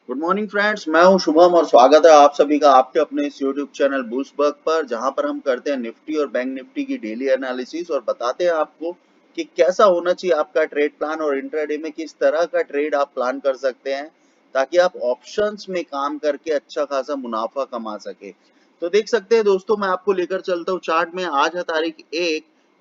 Good morning friends, मैं हूं शुभम और स्वागत है आप सभी का आपके अपने इस यूट्यूब चैनल बूस्टबर्ग पर, जहां पर हम करते हैं निफ्टी और बैंक निफ्टी की डेली एनालिसिस और बताते हैं आपको कि कैसा होना चाहिए आपका ट्रेड प्लान और इंट्राडे में किस तरह का ट्रेड आप प्लान कर सकते हैं ताकि आप ऑप्शंस में काम करके अच्छा खासा मुनाफा कमा सके। तो देख सकते हैं दोस्तों, मैं आपको लेकर चलता हूँ चार्ट में। आज है तारीख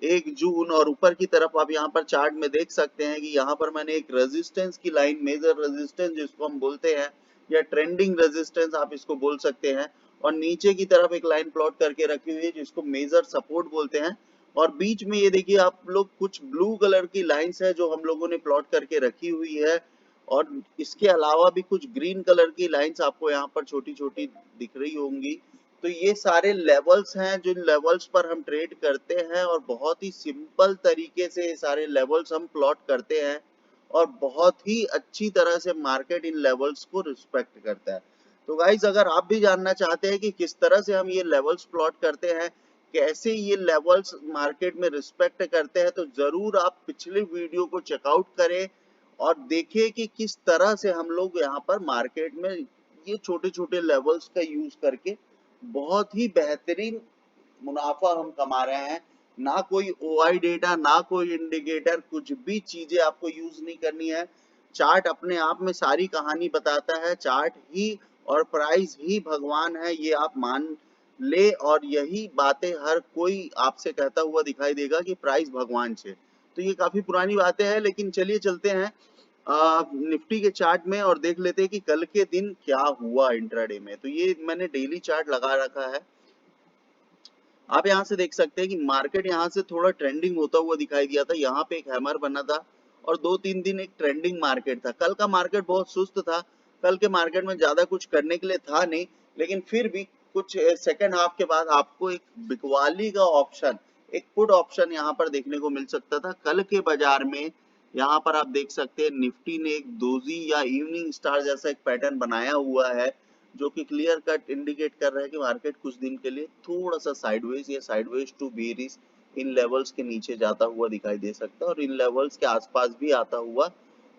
1 जून और ऊपर की तरफ आप यहाँ पर चार्ट में देख सकते हैं कि यहाँ पर मैंने एक रेजिस्टेंस की लाइन, मेजर रेजिस्टेंस जिसको हम बोलते हैं, या ट्रेंडिंग रेजिस्टेंस आप इसको बोल सकते हैं, और नीचे की तरफ एक लाइन प्लॉट करके रखी हुई है जिसको मेजर सपोर्ट बोलते हैं। और बीच में ये देखिए आप लोग, कुछ ब्लू कलर की लाइंस है जो हम लोगों ने प्लॉट करके रखी हुई है, और इसके अलावा भी कुछ ग्रीन कलर की लाइंस आपको यहाँ पर छोटी छोटी दिख रही होंगी। तो ये सारे लेवल्स हैं जिन लेवल्स पर हम ट्रेड करते हैं, और बहुत ही सिंपल तरीके से ये सारे लेवल्स हम प्लॉट करते हैं, और बहुत ही अच्छी तरह से मार्केट इन लेवल्स को रिस्पेक्ट करता है। तो गाइस, अगर आप भी जानना चाहते हैं कि किस तरह से हम ये लेवल्स प्लॉट करते हैं, कैसे ये लेवल्स मार्केट में रिस्पेक्ट करते हैं, तो जरूर आप पिछले वीडियो को चेकआउट करें और देखिए कि किस तरह से हम लोग यहाँ पर मार्केट में ये छोटे छोटे लेवल्स का यूज करके बहुत ही बेहतरीन मुनाफा हम कमा रहे हैं। ना कोई ओआई डेटा, ना कोई इंडिकेटर, कुछ भी चीजें आपको यूज नहीं करनी है। चार्ट अपने आप में सारी कहानी बताता है। चार्ट ही और प्राइस ही भगवान है, ये आप मान ले, और यही बातें हर कोई आपसे कहता हुआ दिखाई देगा कि प्राइस भगवान छे। तो ये काफी पुरानी बातें हैं, लेकिन चलिए चलते हैं निफ्टी के चार्ट में और देख लेते हैं कि कल के दिन क्या हुआ इंट्राडे में। तो ये मैंने डेली चार्ट लगा रखा है। आप यहाँ से देख सकते हैं कि मार्केट यहाँ से थोड़ा ट्रेंडिंग होता हुआ दिखाई दिया था। यहाँ पे एक हैमर बना था और 2-3 दिन एक ट्रेंडिंग मार्केट था। कल का मार्केट बहुत सुस्त था। कल के मार्केट में ज्यादा कुछ करने के लिए था नहीं, लेकिन फिर भी कुछ सेकेंड हाफ के बाद आपको एक बिकवाली का ऑप्शन, एक पुट ऑप्शन यहाँ पर देखने को मिल सकता था कल के बाजार में। यहाँ पर आप देख सकते हैं निफ्टी ने एक दोजी या इवनिंग स्टार जैसा एक पैटर्न बनाया हुआ है, जो कि क्लियर कट इंडिकेट कर रहा है कि मार्केट कुछ दिन के लिए थोड़ा सा साइडवेज या साइडवेज टू बेरिश इन लेवल्स के नीचे जाता हुआ दिखाई दे सकता है, और इन लेवल्स के आसपास भी आता हुआ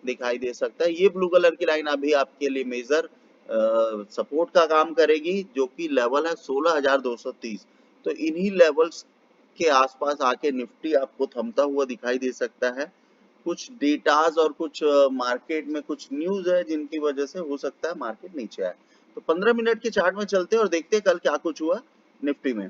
दिखाई दे सकता है। ये ब्लू कलर की लाइन अभी आपके लिए मेजर सपोर्ट का काम करेगी, जो कि लेवल है 16,230। तो इन्हीं लेवल्स के आसपास आके निफ्टी आपको थमता हुआ दिखाई दे सकता है। कुछ डेटाज और कुछ मार्केट में कुछ न्यूज है जिनकी वजह से हो सकता है मार्केट नीचे आए। तो 15 मिनट के चार्ट में चलते हैं और देखते हैं कल क्या कुछ हुआ निफ्टी में।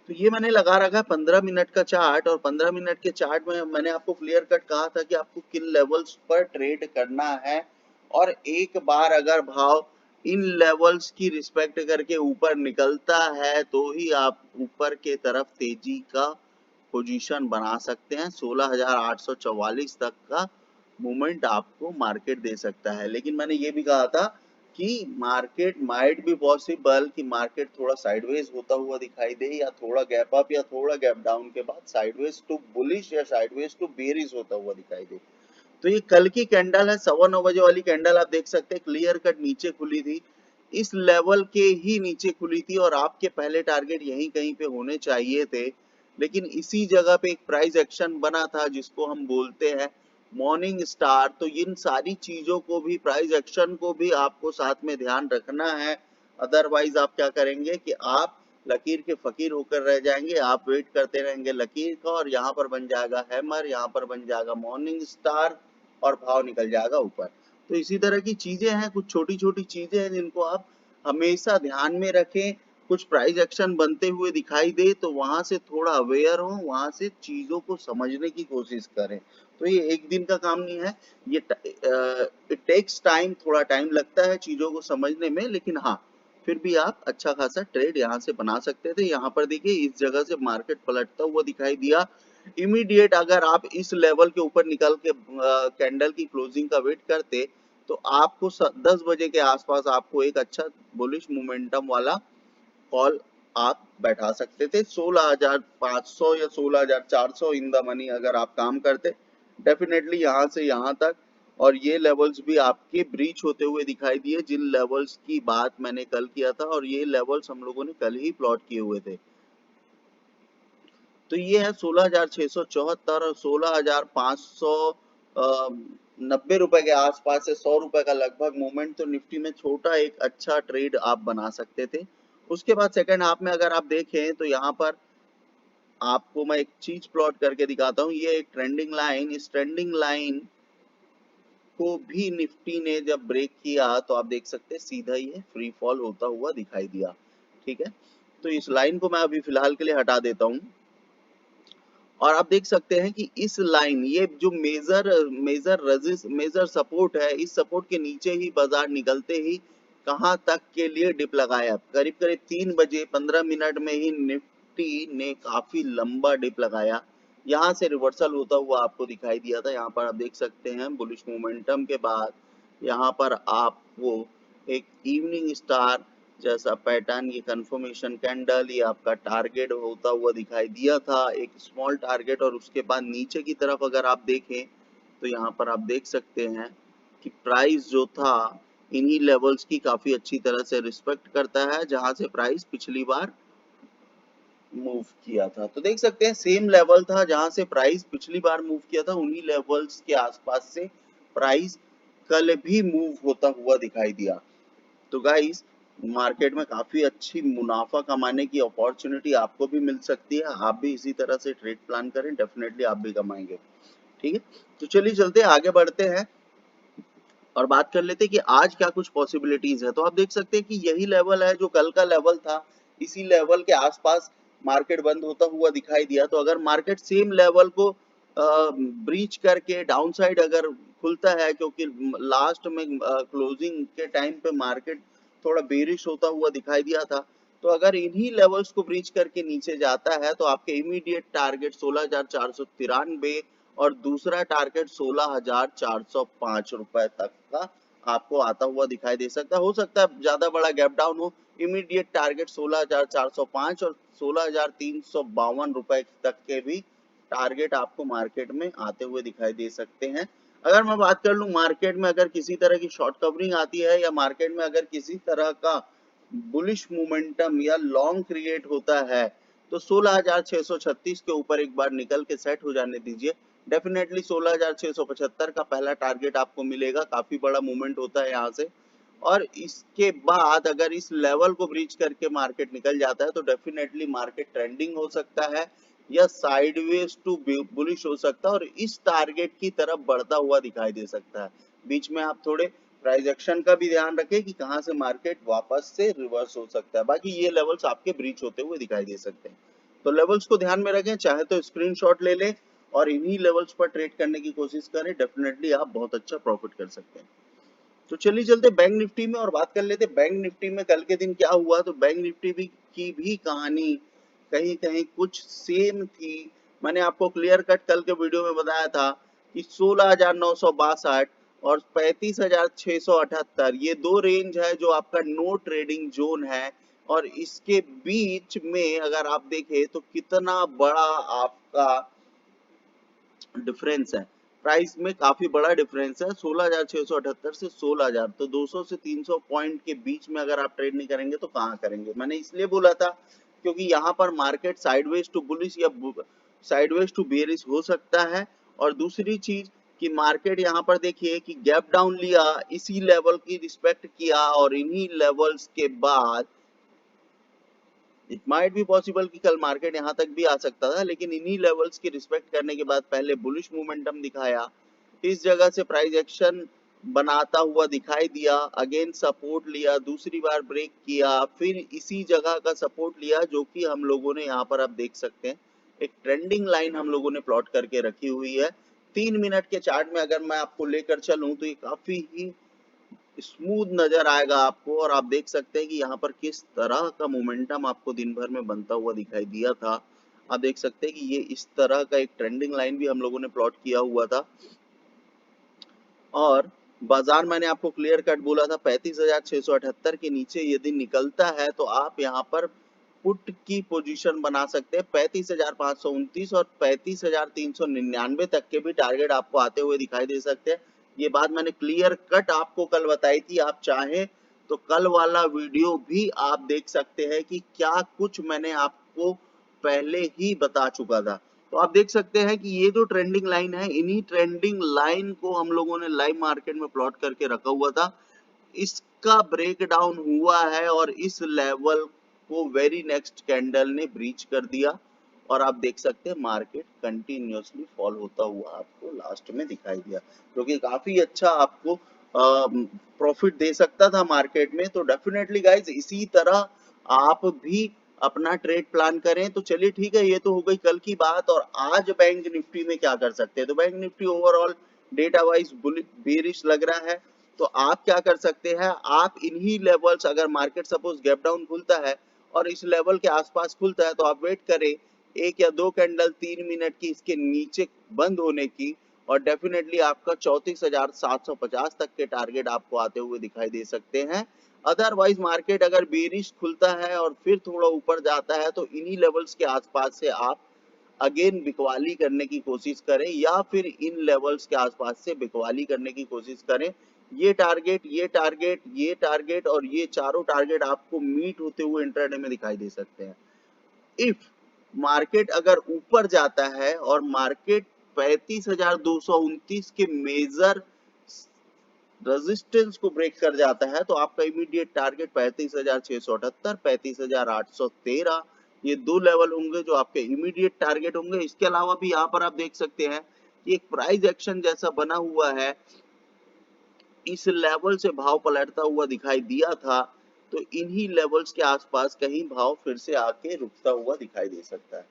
तो ये मैंने लगा रखा है 15 मिनट का चार्ट, और 15 मिनट के चार्ट में मैंने आपको क्लियर कट कहा था कि आपको किन लेवल्स पर ट्रेड करना है, और एक बार अगर भाव इन लेवल्स की रिस्पेक्ट करके ऊपर निकलता है तो ही आप ऊपर के तरफ तेजी का पोजीशन बना सकते हैं। 16,844 तक का मूवमेंट आपको मार्केट दे सकता है। लेकिन मैंने ये भी कहा था कि मार्केट माइट बी पॉसिबल कि मार्केट थोड़ा साइडवेज होता हुआ दिखाई दे, या थोड़ा गैप अप या थोड़ा गैप डाउन के बाद साइडवेज टू बुलिश या साइडवेज टू बेरिश होता हुआ दिखाई दे। तो ये कल की कैंडल है, 9:15 वाली कैंडल, आप देख सकते हैं क्लियर कट नीचे खुली थी, इस लेवल के ही नीचे खुली थी, और आपके पहले टारगेट यहीं कहीं पे होने चाहिए थे। लेकिन इसी जगह पे एक प्राइस एक्शन बना था जिसको हम बोलते हैं मॉर्निंग स्टार। तो इन सारी चीजों को भी, प्राइस एक्शन को भी आपको साथ में ध्यान रखना है। अदरवाइज आप क्या करेंगे कि आप लकीर के फकीर होकर रह जाएंगे। आप वेट करते रहेंगे लकीर का, और यहाँ पर बन जाएगा हैमर, यहाँ पर बन जाएगा मॉर्निंग स्टार, और भाव निकल जाएगा ऊपर। तो इसी तरह की चीजें हैं, कुछ छोटी छोटी चीजें हैं जिनको आप हमेशा ध्यान में रखें। कुछ प्राइस एक्शन बनते हुए दिखाई दे तो वहां से थोड़ा अवेयर हो, वहां से चीजों को समझने की कोशिश करें। तो ये एक दिन का काम नहीं है, ये इट टेक्स टाइम, थोड़ा टाइम लगता है चीजों को समझने में, लेकिन हाँ, फिर भी आप अच्छा खासा ट्रेड यहाँ से बना सकते थे। यहाँ पर देखिए इस जगह से मार्केट पलटता हुआ दिखाई दिया। इमीडिएट अगर आप इस लेवल के ऊपर निकल के कैंडल की क्लोजिंग का वेट करते, तो आपको 10 बजे के आसपास आपको एक अच्छा बुलिश मोमेंटम वाला कॉल आप बैठा सकते थे। 16,500 या 16,400 इन द मनी अगर आप काम करते, डेफिनेटली यहाँ से यहाँ तक। और ये लेवल्स भी आपके ब्रीच होते हुए दिखाई दिए, जिन लेवल्स की बात मैंने कल किया था, और ये लेवल्स हम लोगों ने कल ही प्लॉट किए हुए थे। तो ये है 16,674 और 16,500 90 रुपए के आसपास से 100 रुपए का लगभग मूवमेंट तो निफ्टी में छोटा एक अच्छा ट्रेड आप बना सकते थे। उसके बाद सेकंड हाफ में अगर आप देखें तो यहाँ पर आपको मैं एक चीज प्लॉट करके दिखाता हूँ। ये एक ट्रेंडिंग लाइन, इस ट्रेंडिंग लाइन को भी निफ्टी ने जब ब्रेक किया तो आप देख सकते हैं सीधा ये फ्री फॉल होता हुआ दिखाई दिया। ठीक है, तो इस लाइन को मैं अभी फिलहाल के लिए हटा देता हूँ और आप देख सकते हैं कि इस लाइन, ये जो मेजर सपोर्ट है, इस सपोर्ट के नीचे ही बाजार निकलते ही कहां तक के लिए डिप लगाया, करीब करीब 3 बजे 15 मिनट में ही निफ्टी ने काफी लंबा डिप लगाया। यहां से रिवर्सल होता हुआ आपको दिखाई दिया था। यहाँ पर आप देख सकते हैं बुलिश मोमेंटम के बाद यहाँ पर आपको एक इवनिंग स्टार जैसा पैटर्न, ये कंफर्मेशन कैंडल, ये आपका टारगेट होता हुआ दिखाई दिया था, एक स्मॉल टारगेट। और उसके बाद नीचे की तरफ अगर आप देखें तो यहाँ पर आप देख सकते हैं कि प्राइस जो था इन्हीं लेवल्स की काफी अच्छी तरह से रिस्पेक्ट करता है जहां से प्राइस पिछली बार मूव किया था। तो देख सकते हैं सेम लेवल था जहां से प्राइस पिछली बार मूव किया था, उन्हीं लेवल्स के आसपास से प्राइस कल भी मूव होता हुआ दिखाई दिया। तो गाइस, मार्केट में काफी अच्छी मुनाफा कमाने की अपॉर्चुनिटी आपको भी मिल सकती है। आप भी इसी तरह से ट्रेड प्लान करें, डेफिनेटली आप भी कमाएंगे। ठीक है, तो चलिए चलते आगे बढ़ते हैं और बात कर लेते हैं कि आज क्या कुछ पॉसिबिलिटीज है। तो आप देख सकते हैं कि यही लेवल है जो कल का लेवल था, इसी लेवल के आसपास मार्केट बंद होता हुआ दिखाई दिया। तो अगर मार्केट सेम लेवल को ब्रीच करके डाउन साइड अगर खुलता है, क्योंकि लास्ट में क्लोजिंग के टाइम पे मार्केट थोड़ा बेरिश होता हुआ दिखाई दिया था, तो अगर इन्हीं लेवल्स को ब्रीच करके नीचे जाता है तो आपके इमीडिएट टारगेट 16,493 और दूसरा टारगेट 16,405 रुपए तक का आपको आता हुआ दिखाई दे सकता है। हो सकता है ज्यादा बड़ा गैप डाउन हो। इमीडिएट टारगेट 16,405 और 16,352 रुपए तक के भी टारगेट आपको मार्केट में आते हुए दिखाई दे सकते हैं। अगर मैं बात कर लूं मार्केट में अगर किसी तरह की शॉर्ट कवरिंग आती है या मार्केट में अगर किसी तरह का बुलिश मोमेंटम या लॉन्ग क्रिएट होता है तो 16,636 के ऊपर एक बार निकल के सेट हो जाने दीजिए। डेफिनेटली 16,675 का पहला टारगेट आपको मिलेगा, काफी बड़ा मूवमेंट होता है यहाँ से। और इसके बाद अगर इस लेवल को ब्रीच करके मार्केट निकल जाता है तो डेफिनेटली मार्केट ट्रेंडिंग हो सकता है या साइडवेज टू बुलिश हो सकता है और इस टारगेट की तरफ बढ़ता हुआ दिखाई दे सकता है। बीच में आप थोड़े प्राइस एक्शन का भी ध्यान रखें कि कहां से मार्केट वापस से रिवर्स हो सकता है। बाकी ये लेवल्स आपके ब्रीच होते हुए दिखाई दे सकते हैं, तो लेवल्स को ध्यान में रखें, चाहे तो स्क्रीनशॉट ले लें और इन्हीं लेवल्स पर ट्रेड करने की कोशिश करें। डेफिनेटली आप बहुत अच्छा प्रॉफिट कर सकते हैं। तो चलिए चलते बैंक निफ्टी में और बात कर लेते बैंक निफ्टी में कल के दिन क्या हुआ। तो बैंक निफ्टी की भी कहानी कहीं कहीं कुछ सेम थी। मैंने आपको क्लियर कट कल के वीडियो में बताया था कि 16,962 और 35,678 ये दो रेंज है जो आपका नो ट्रेडिंग जोन है। और इसके बीच में अगर आप देखें तो कितना बड़ा आपका डिफरेंस है, प्राइस में काफी बड़ा डिफरेंस है 16,678 से 16,000। तो 200 से 300 पॉइंट के बीच में अगर आप ट्रेड नहीं करेंगे तो कहाँ करेंगे। मैंने इसलिए बोला था क्योंकि यहाँ पर मार्केट साइडवेज टू बुलिश या साइडवेज टू बेरिश हो सकता है। और दूसरी चीज कि मार्केट यहाँ पर देखिए कि गैप डाउन लिया, इसी लेवल की रिस्पेक्ट किया और इन्हीं लेवल्स के बाद इट माइट बी पॉसिबल कि कल मार्केट यहाँ तक भी आ सकता था, लेकिन इन्हीं लेवल्स की रिस्पेक्ट करने के बाद पहले बुलिश मोमेंटम दिखाया, इस जगह से प्राइस एक्शन बनाता हुआ दिखाई दिया, अगेन सपोर्ट लिया, दूसरी बार ब्रेक किया, फिर इसी जगह का सपोर्ट लिया जो कि हम लोगों ने यहाँ पर आप देख सकते हैं एक ट्रेंडिंग लाइन हम लोगों ने प्लॉट करके रखी हुई है। 3 मिनट के चार्ट में अगर मैं आपको लेकर चलूं तो ये काफी ही स्मूथ नजर आएगा आपको। और आप देख सकते हैं कि यहाँ पर किस तरह का मोमेंटम आपको दिन भर में बनता हुआ दिखाई दिया था। आप देख सकते हैं कि ये इस तरह का एक ट्रेंडिंग लाइन भी हम लोगों ने प्लॉट किया हुआ था। और बाजार मैंने आपको क्लियर कट बोला था 35,678 के नीचे यदि निकलता है तो आप यहाँ पर पुट की पोजीशन बना सकते हैं। 35,529 और 35,399 तक के भी टारगेट आपको आते हुए दिखाई दे सकते हैं। ये बात मैंने क्लियर कट आपको कल बताई थी। आप चाहें तो कल वाला वीडियो भी आप देख सकते हैं कि क्या कुछ मैंने आपको पहले ही बता चुका था। तो आप देख सकते हैं कि ये जो ट्रेंडिंग लाइन है, इन्हीं ट्रेंडिंग लाइन को हम लोगों ने लाइव मार्केट में प्लॉट करके रखा हुआ था। इसका ब्रेकडाउन हुआ है और इस लेवल को वेरी नेक्स्ट कैंडल ने ब्रीच कर दिया और आप देख सकते हैं मार्केट कंटिन्यूअसली फॉल होता हुआ आपको लास्ट में दिखाई दिया, क्योंकि काफी अच्छा आपको प्रॉफिट दे सकता था मार्केट में। तो डेफिनेटली गाइज इसी तरह आप भी अपना ट्रेड प्लान करें। तो चलिए ठीक है, ये तो हो गई कल की बात। और आज बैंक निफ्टी में क्या कर सकते हैं, तो bank Nifty overall data wise bearish लग रहा है। तो आप क्या कर सकते हैं, आप इन्हीं लेवल्स, अगर मार्केट सपोज गैप डाउन खुलता है और इस लेवल के आसपास खुलता है, तो आप वेट करें एक या दो कैंडल 3 मिनट की इसके नीचे बंद होने की, और डेफिनेटली आपका 34,750 तक के टारगेट आपको आते हुए दिखाई दे सकते हैं। अदरवाइज मार्केट अगर बेरिश खुलता है और फिर थोड़ा ऊपर जाता है, तो इन्हीं लेवल्स के आसपास से आप अगेन बिकवाली करने की कोशिश करें, या फिर इन लेवल्स के आसपास से बिकवाली करने की कोशिश करें। ये टारगेट, ये टारगेट, ये टारगेट और ये चारों टारगेट आपको मीट होते हुए इंट्राडे में दिखाई दे सकते हैं। इफ मार्केट अगर ऊपर जाता है और मार्केट 35,229 के मेजर रेजिस्टेंस को ब्रेक कर जाता है, तो आपका इमीडिएट टारगेट 35,678, 35,813, ये दो लेवल होंगे जो आपके इमीडिएट टारगेट होंगे। इसके अलावा भी यहाँ पर आप देख सकते हैं कि एक प्राइस एक्शन जैसा बना हुआ है, इस लेवल से भाव पलटता हुआ दिखाई दिया था। तो इन्हीं लेवल्स के आसपास कहीं भाव फिर से आके रुकता हुआ दिखाई दे सकता है।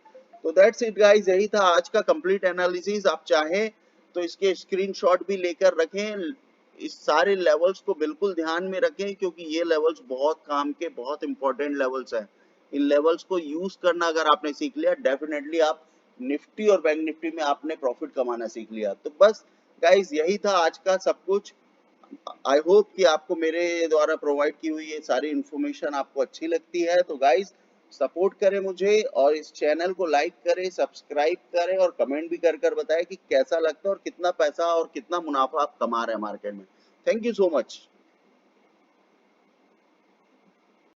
तो दैट्स इट गाइस, यही था आज का कंप्लीट एनालिसिस। आप चाहें तो इसके स्क्रीनशॉट भी लेकर रखें, इस सारे लेवल्स को बिल्कुल ध्यान में रखें, क्योंकि ये लेवल्स बहुत काम के, बहुत इंपॉर्टेंट लेवल्स हैं। इन लेवल्स को यूज करना अगर आपने सीख लिया, डेफिनेटली आप निफ्टी और बैंक निफ्टी में आपने प्रॉफिट कमाना सीख लिया। तो बस गाइस यही था आज का सब कुछ। आई होप कि आपको मेरे द्वारा प्रोवाइड की हुई ये सारी इंफॉर्मेशन आपको अच्छी लगती है। तो गाइस सपोर्ट करें मुझे और इस चैनल को लाइक करें, सब्सक्राइब करें और कमेंट भी कर बताएं कि कैसा लगता है और कितना पैसा और कितना मुनाफा आप कमा रहे हैं मार्केट में। Thank you so much.